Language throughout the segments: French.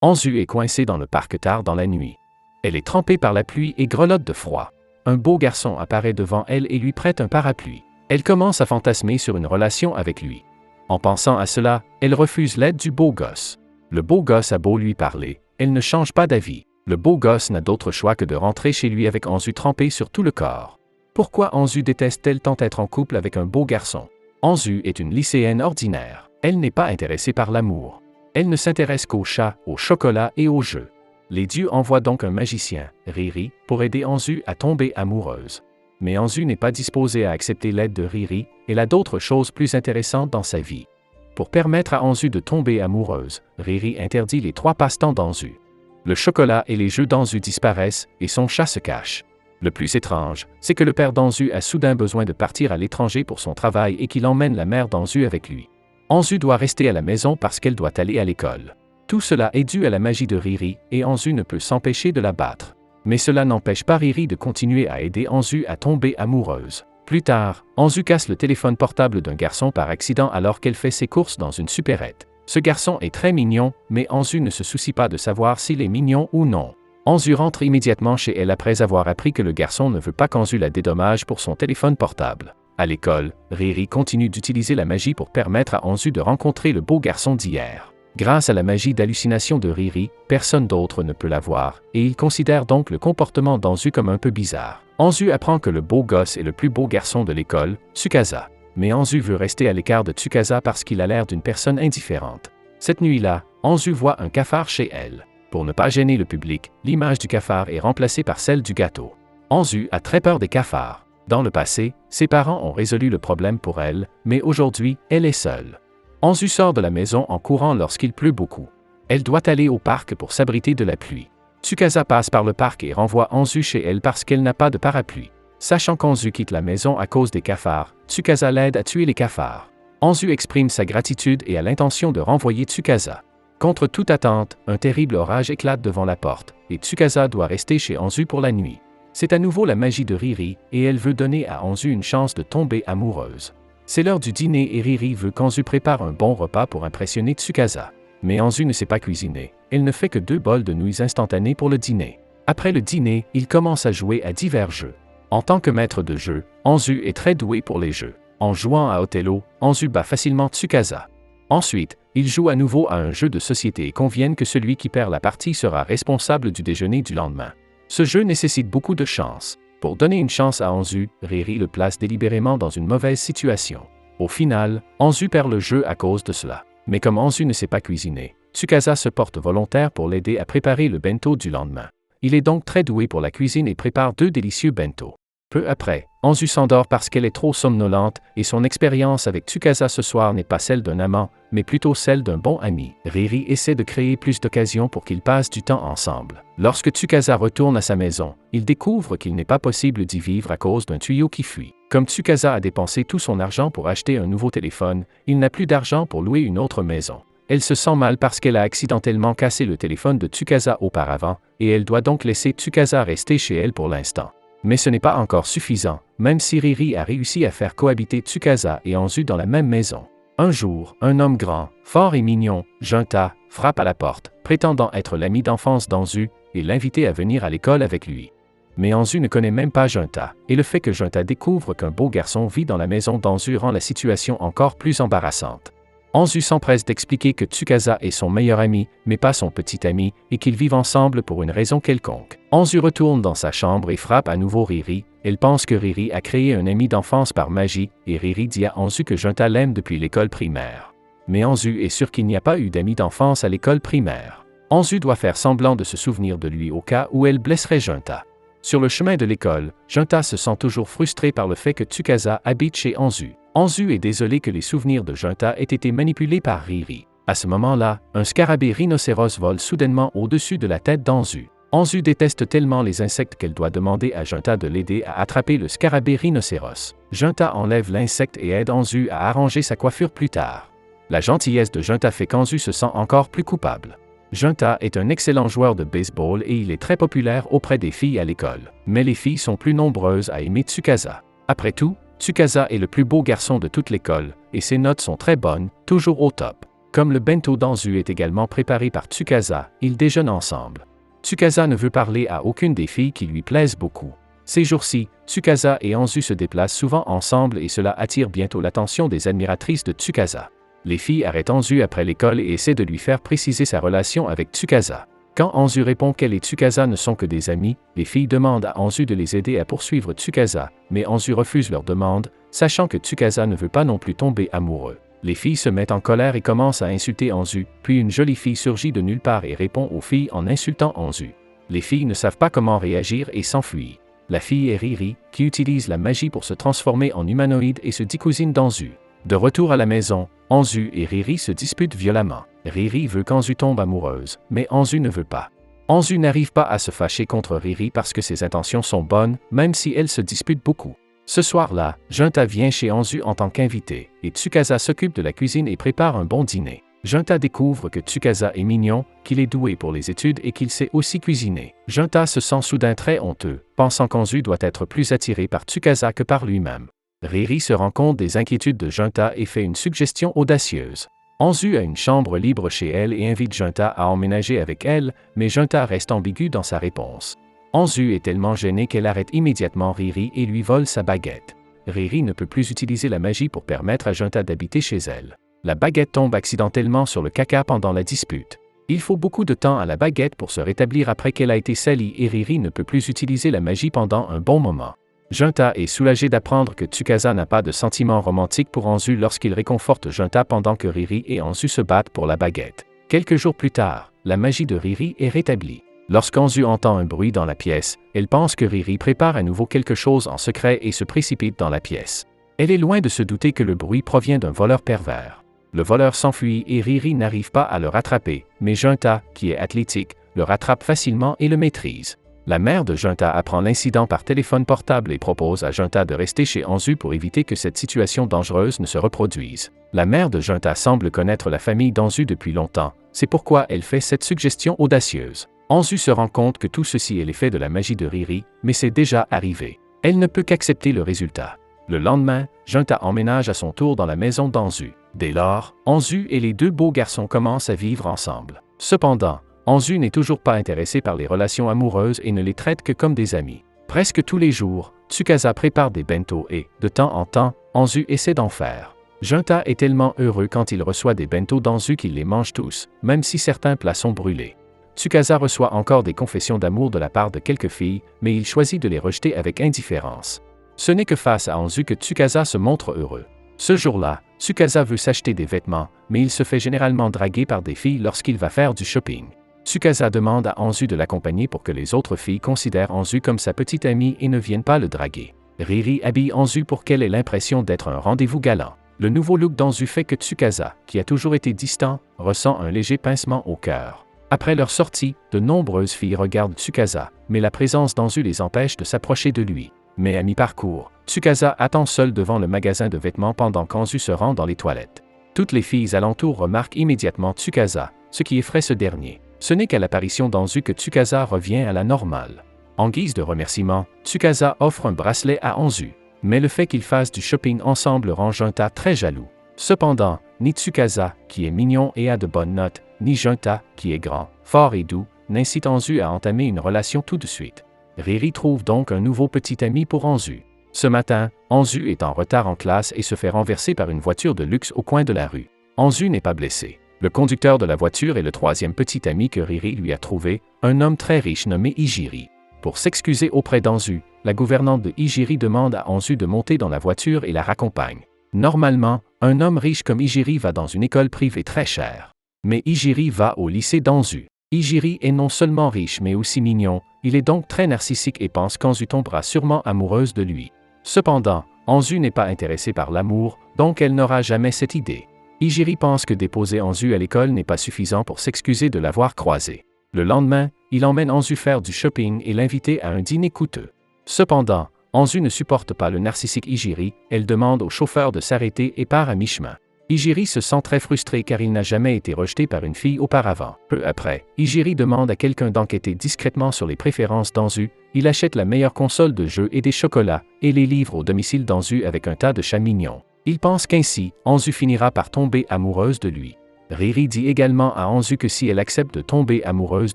Anzu est coincée dans le parc tard dans la nuit. Elle est trempée par la pluie et grelotte de froid. Un beau garçon apparaît devant elle et lui prête un parapluie. Elle commence à fantasmer sur une relation avec lui. En pensant à cela, elle refuse l'aide du beau gosse. Le beau gosse a beau lui parler, elle ne change pas d'avis. Le beau gosse n'a d'autre choix que de rentrer chez lui avec Anzu trempé sur tout le corps. Pourquoi Anzu déteste-t-elle tant être en couple avec un beau garçon? Anzu est une lycéenne ordinaire. Elle n'est pas intéressée par l'amour. Elle ne s'intéresse qu'aux chats, au chocolat et aux jeux. Les dieux envoient donc un magicien, Riri, pour aider Anzu à tomber amoureuse. Mais Anzu n'est pas disposée à accepter l'aide de Riri, elle a d'autres choses plus intéressantes dans sa vie. Pour permettre à Anzu de tomber amoureuse, Riri interdit les 3 passe-temps d'Anzu. Le chocolat et les jeux d'Anzu disparaissent et son chat se cache. Le plus étrange, c'est que le père d'Anzu a soudain besoin de partir à l'étranger pour son travail et qu'il emmène la mère d'Anzu avec lui. Anzu doit rester à la maison parce qu'elle doit aller à l'école. Tout cela est dû à la magie de Riri et Anzu ne peut s'empêcher de la battre. Mais cela n'empêche pas Riri de continuer à aider Anzu à tomber amoureuse. Plus tard, Anzu casse le téléphone portable d'un garçon par accident alors qu'elle fait ses courses dans une supérette. Ce garçon est très mignon, mais Anzu ne se soucie pas de savoir s'il est mignon ou non. Anzu rentre immédiatement chez elle après avoir appris que le garçon ne veut pas qu'Anzu la dédommage pour son téléphone portable. À l'école, Riri continue d'utiliser la magie pour permettre à Anzu de rencontrer le beau garçon d'hier. Grâce à la magie d'hallucination de Riri, personne d'autre ne peut la voir, et il considère donc le comportement d'Anzu comme un peu bizarre. Anzu apprend que le beau gosse est le plus beau garçon de l'école, Tsukasa. Mais Anzu veut rester à l'écart de Tsukasa parce qu'il a l'air d'une personne indifférente. Cette nuit-là, Anzu voit un cafard chez elle. Pour ne pas gêner le public, l'image du cafard est remplacée par celle du gâteau. Anzu a très peur des cafards. Dans le passé, ses parents ont résolu le problème pour elle, mais aujourd'hui, elle est seule. Anzu sort de la maison en courant lorsqu'il pleut beaucoup. Elle doit aller au parc pour s'abriter de la pluie. Tsukasa passe par le parc et renvoie Anzu chez elle parce qu'elle n'a pas de parapluie. Sachant qu'Anzu quitte la maison à cause des cafards, Tsukasa l'aide à tuer les cafards. Anzu exprime sa gratitude et a l'intention de renvoyer Tsukasa. Contre toute attente, un terrible orage éclate devant la porte, et Tsukasa doit rester chez Anzu pour la nuit. C'est à nouveau la magie de Riri, et elle veut donner à Anzu une chance de tomber amoureuse. C'est l'heure du dîner et Riri veut qu'Anzu prépare un bon repas pour impressionner Tsukasa. Mais Anzu ne sait pas cuisiner, elle ne fait que 2 bols de nouilles instantanées pour le dîner. Après le dîner, il commence à jouer à divers jeux. En tant que maître de jeu, Anzu est très doué pour les jeux. En jouant à Othello, Anzu bat facilement Tsukasa. Ensuite, ils jouent à nouveau à un jeu de société et conviennent que celui qui perd la partie sera responsable du déjeuner du lendemain. Ce jeu nécessite beaucoup de chance. Pour donner une chance à Anzu, Riri le place délibérément dans une mauvaise situation. Au final, Anzu perd le jeu à cause de cela. Mais comme Anzu ne sait pas cuisiner, Tsukasa se porte volontaire pour l'aider à préparer le bento du lendemain. Il est donc très doué pour la cuisine et prépare 2 délicieux bento. Peu après, Anzu s'endort parce qu'elle est trop somnolente et son expérience avec Tsukasa ce soir n'est pas celle d'un amant, mais plutôt celle d'un bon ami. Riri essaie de créer plus d'occasions pour qu'ils passent du temps ensemble. Lorsque Tsukasa retourne à sa maison, il découvre qu'il n'est pas possible d'y vivre à cause d'un tuyau qui fuit. Comme Tsukasa a dépensé tout son argent pour acheter un nouveau téléphone, il n'a plus d'argent pour louer une autre maison. Elle se sent mal parce qu'elle a accidentellement cassé le téléphone de Tsukasa auparavant, et elle doit donc laisser Tsukasa rester chez elle pour l'instant. Mais ce n'est pas encore suffisant, même si Riri a réussi à faire cohabiter Tsukasa et Anzu dans la même maison. Un jour, un homme grand, fort et mignon, Junta, frappe à la porte, prétendant être l'ami d'enfance d'Anzu, et l'inviter à venir à l'école avec lui. Mais Anzu ne connaît même pas Junta, et le fait que Junta découvre qu'un beau garçon vit dans la maison d'Anzu rend la situation encore plus embarrassante. Anzu s'empresse d'expliquer que Tsukasa est son meilleur ami, mais pas son petit ami, et qu'ils vivent ensemble pour une raison quelconque. Anzu retourne dans sa chambre et frappe à nouveau Riri. Elle pense que Riri a créé un ami d'enfance par magie, et Riri dit à Anzu que Junta l'aime depuis l'école primaire. Mais Anzu est sûr qu'il n'y a pas eu d'amis d'enfance à l'école primaire. Anzu doit faire semblant de se souvenir de lui au cas où elle blesserait Junta. Sur le chemin de l'école, Junta se sent toujours frustré par le fait que Tsukasa habite chez Anzu. Anzu est désolé que les souvenirs de Junta aient été manipulés par Riri. À ce moment-là, un scarabée rhinocéros vole soudainement au-dessus de la tête d'Anzu. Anzu déteste tellement les insectes qu'elle doit demander à Junta de l'aider à attraper le scarabée rhinocéros. Junta enlève l'insecte et aide Anzu à arranger sa coiffure plus tard. La gentillesse de Junta fait qu'Anzu se sent encore plus coupable. Junta est un excellent joueur de baseball et il est très populaire auprès des filles à l'école. Mais les filles sont plus nombreuses à aimer Tsukasa. Après tout, Tsukasa est le plus beau garçon de toute l'école, et ses notes sont très bonnes, toujours au top. Comme le bento d'Anzu est également préparé par Tsukasa, ils déjeunent ensemble. Tsukasa ne veut parler à aucune des filles qui lui plaisent beaucoup. Ces jours-ci, Tsukasa et Anzu se déplacent souvent ensemble et cela attire bientôt l'attention des admiratrices de Tsukasa. Les filles arrêtent Anzu après l'école et essaient de lui faire préciser sa relation avec Tsukasa. Quand Anzu répond qu'elle et Tsukasa ne sont que des amis, les filles demandent à Anzu de les aider à poursuivre Tsukasa, mais Anzu refuse leur demande, sachant que Tsukasa ne veut pas non plus tomber amoureux. Les filles se mettent en colère et commencent à insulter Anzu, puis une jolie fille surgit de nulle part et répond aux filles en insultant Anzu. Les filles ne savent pas comment réagir et s'enfuient. La fille est Riri, qui utilise la magie pour se transformer en humanoïde et se dit cousine d'Anzu. De retour à la maison, Anzu et Riri se disputent violemment. Riri veut qu'Anzu tombe amoureuse, mais Anzu ne veut pas. Anzu n'arrive pas à se fâcher contre Riri parce que ses intentions sont bonnes, même si elles se disputent beaucoup. Ce soir-là, Junta vient chez Anzu en tant qu'invité, et Tsukasa s'occupe de la cuisine et prépare un bon dîner. Junta découvre que Tsukasa est mignon, qu'il est doué pour les études et qu'il sait aussi cuisiner. Junta se sent soudain très honteux, pensant qu'Anzu doit être plus attiré par Tsukasa que par lui-même. Riri se rend compte des inquiétudes de Junta et fait une suggestion audacieuse. Anzu a une chambre libre chez elle et invite Junta à emménager avec elle, mais Junta reste ambiguë dans sa réponse. Anzu est tellement gênée qu'elle arrête immédiatement Riri et lui vole sa baguette. Riri ne peut plus utiliser la magie pour permettre à Junta d'habiter chez elle. La baguette tombe accidentellement sur le caca pendant la dispute. Il faut beaucoup de temps à la baguette pour se rétablir après qu'elle a été salie et Riri ne peut plus utiliser la magie pendant un bon moment. Junta est soulagé d'apprendre que Tsukasa n'a pas de sentiments romantiques pour Anzu lorsqu'il réconforte Junta pendant que Riri et Anzu se battent pour la baguette. Quelques jours plus tard, la magie de Riri est rétablie. Lorsqu'Anzu entend un bruit dans la pièce, elle pense que Riri prépare à nouveau quelque chose en secret et se précipite dans la pièce. Elle est loin de se douter que le bruit provient d'un voleur pervers. Le voleur s'enfuit et Riri n'arrive pas à le rattraper, mais Junta, qui est athlétique, le rattrape facilement et le maîtrise. La mère de Junta apprend l'incident par téléphone portable et propose à Junta de rester chez Anzu pour éviter que cette situation dangereuse ne se reproduise. La mère de Junta semble connaître la famille d'Anzu depuis longtemps, c'est pourquoi elle fait cette suggestion audacieuse. Anzu se rend compte que tout ceci est l'effet de la magie de Riri, mais c'est déjà arrivé. Elle ne peut qu'accepter le résultat. Le lendemain, Junta emménage à son tour dans la maison d'Anzu. Dès lors, Anzu et les deux beaux garçons commencent à vivre ensemble. Cependant, Anzu n'est toujours pas intéressé par les relations amoureuses et ne les traite que comme des amis. Presque tous les jours, Tsukasa prépare des bento et, de temps en temps, Anzu essaie d'en faire. Junta est tellement heureux quand il reçoit des bento d'Anzu qu'il les mange tous, même si certains plats sont brûlés. Tsukasa reçoit encore des confessions d'amour de la part de quelques filles, mais il choisit de les rejeter avec indifférence. Ce n'est que face à Anzu que Tsukasa se montre heureux. Ce jour-là, Tsukasa veut s'acheter des vêtements, mais il se fait généralement draguer par des filles lorsqu'il va faire du shopping. Tsukasa demande à Anzu de l'accompagner pour que les autres filles considèrent Anzu comme sa petite amie et ne viennent pas le draguer. Riri habille Anzu pour qu'elle ait l'impression d'être un rendez-vous galant. Le nouveau look d'Anzu fait que Tsukasa, qui a toujours été distant, ressent un léger pincement au cœur. Après leur sortie, de nombreuses filles regardent Tsukasa, mais la présence d'Anzu les empêche de s'approcher de lui. Mais à mi-parcours, Tsukasa attend seul devant le magasin de vêtements pendant qu'Anzu se rend dans les toilettes. Toutes les filles alentour remarquent immédiatement Tsukasa, ce qui effraie ce dernier. Ce n'est qu'à l'apparition d'Anzu que Tsukasa revient à la normale. En guise de remerciement, Tsukasa offre un bracelet à Anzu. Mais le fait qu'ils fassent du shopping ensemble rend Junta très jaloux. Cependant, ni Tsukasa, qui est mignon et a de bonnes notes, ni Junta, qui est grand, fort et doux, n'incite Anzu à entamer une relation tout de suite. Riri trouve donc un nouveau petit ami pour Anzu. Ce matin, Anzu est en retard en classe et se fait renverser par une voiture de luxe au coin de la rue. Anzu n'est pas blessé. Le conducteur de la voiture est le troisième petit ami que Riri lui a trouvé, un homme très riche nommé Ijiri. Pour s'excuser auprès d'Anzu, la gouvernante de Ijiri demande à Anzu de monter dans la voiture et la raccompagne. Normalement, un homme riche comme Ijiri va dans une école privée très chère. Mais Ijiri va au lycée d'Anzu. Ijiri est non seulement riche mais aussi mignon, il est donc très narcissique et pense qu'Anzu tombera sûrement amoureuse de lui. Cependant, Anzu n'est pas intéressée par l'amour, donc elle n'aura jamais cette idée. Ijiri pense que déposer Anzu à l'école n'est pas suffisant pour s'excuser de l'avoir croisé. Le lendemain, il emmène Anzu faire du shopping et l'inviter à un dîner coûteux. Cependant, Anzu ne supporte pas le narcissique Ijiri, elle demande au chauffeur de s'arrêter et part à mi-chemin. Ijiri se sent très frustré car il n'a jamais été rejeté par une fille auparavant. Peu après, Ijiri demande à quelqu'un d'enquêter discrètement sur les préférences d'Anzu, il achète la meilleure console de jeu et des chocolats, et les livre au domicile d'Anzu avec un tas de chats mignons. Il pense qu'ainsi, Anzu finira par tomber amoureuse de lui. Riri dit également à Anzu que si elle accepte de tomber amoureuse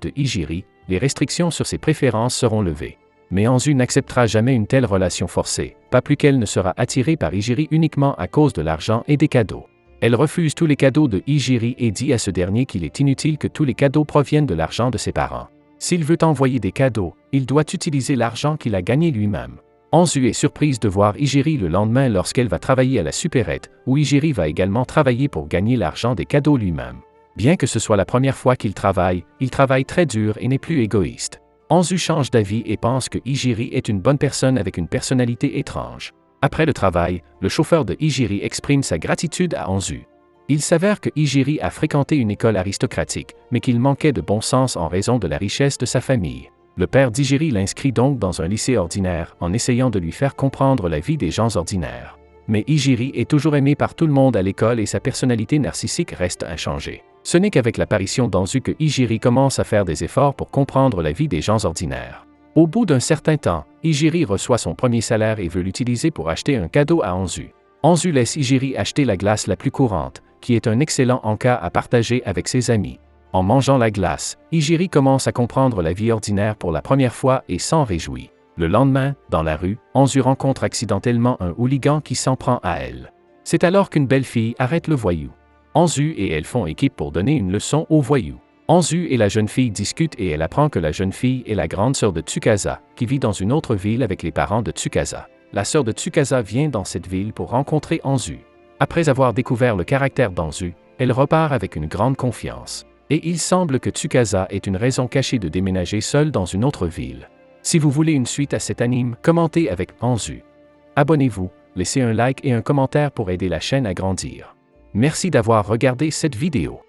de Hijiri, les restrictions sur ses préférences seront levées. Mais Anzu n'acceptera jamais une telle relation forcée, pas plus qu'elle ne sera attirée par Hijiri uniquement à cause de l'argent et des cadeaux. Elle refuse tous les cadeaux de Hijiri et dit à ce dernier qu'il est inutile que tous les cadeaux proviennent de l'argent de ses parents. S'il veut envoyer des cadeaux, il doit utiliser l'argent qu'il a gagné lui-même. Anzu est surprise de voir Hijiri le lendemain lorsqu'elle va travailler à la supérette, où Hijiri va également travailler pour gagner l'argent des cadeaux lui-même. Bien que ce soit la première fois qu'il travaille très dur et n'est plus égoïste. Anzu change d'avis et pense que Hijiri est une bonne personne avec une personnalité étrange. Après le travail, le chauffeur de Hijiri exprime sa gratitude à Anzu. Il s'avère que Hijiri a fréquenté une école aristocratique, mais qu'il manquait de bon sens en raison de la richesse de sa famille. Le père d'Hijiri l'inscrit donc dans un lycée ordinaire en essayant de lui faire comprendre la vie des gens ordinaires. Mais Hijiri est toujours aimé par tout le monde à l'école et sa personnalité narcissique reste inchangée. Ce n'est qu'avec l'apparition d'Anzu que Hijiri commence à faire des efforts pour comprendre la vie des gens ordinaires. Au bout d'un certain temps, Hijiri reçoit son premier salaire et veut l'utiliser pour acheter un cadeau à Anzu. Anzu laisse Hijiri acheter la glace la plus courante, qui est un excellent encas à partager avec ses amis. En mangeant la glace, Hijiri commence à comprendre la vie ordinaire pour la première fois et s'en réjouit. Le lendemain, dans la rue, Anzu rencontre accidentellement un hooligan qui s'en prend à elle. C'est alors qu'une belle fille arrête le voyou. Anzu et elle font équipe pour donner une leçon au voyou. Anzu et la jeune fille discutent et elle apprend que la jeune fille est la grande sœur de Tsukasa, qui vit dans une autre ville avec les parents de Tsukasa. La sœur de Tsukasa vient dans cette ville pour rencontrer Anzu. Après avoir découvert le caractère d'Anzu, elle repart avec une grande confiance. Et il semble que Tsukasa ait une raison cachée de déménager seule dans une autre ville. Si vous voulez une suite à cet anime, commentez avec Anzu. Abonnez-vous, laissez un like et un commentaire pour aider la chaîne à grandir. Merci d'avoir regardé cette vidéo.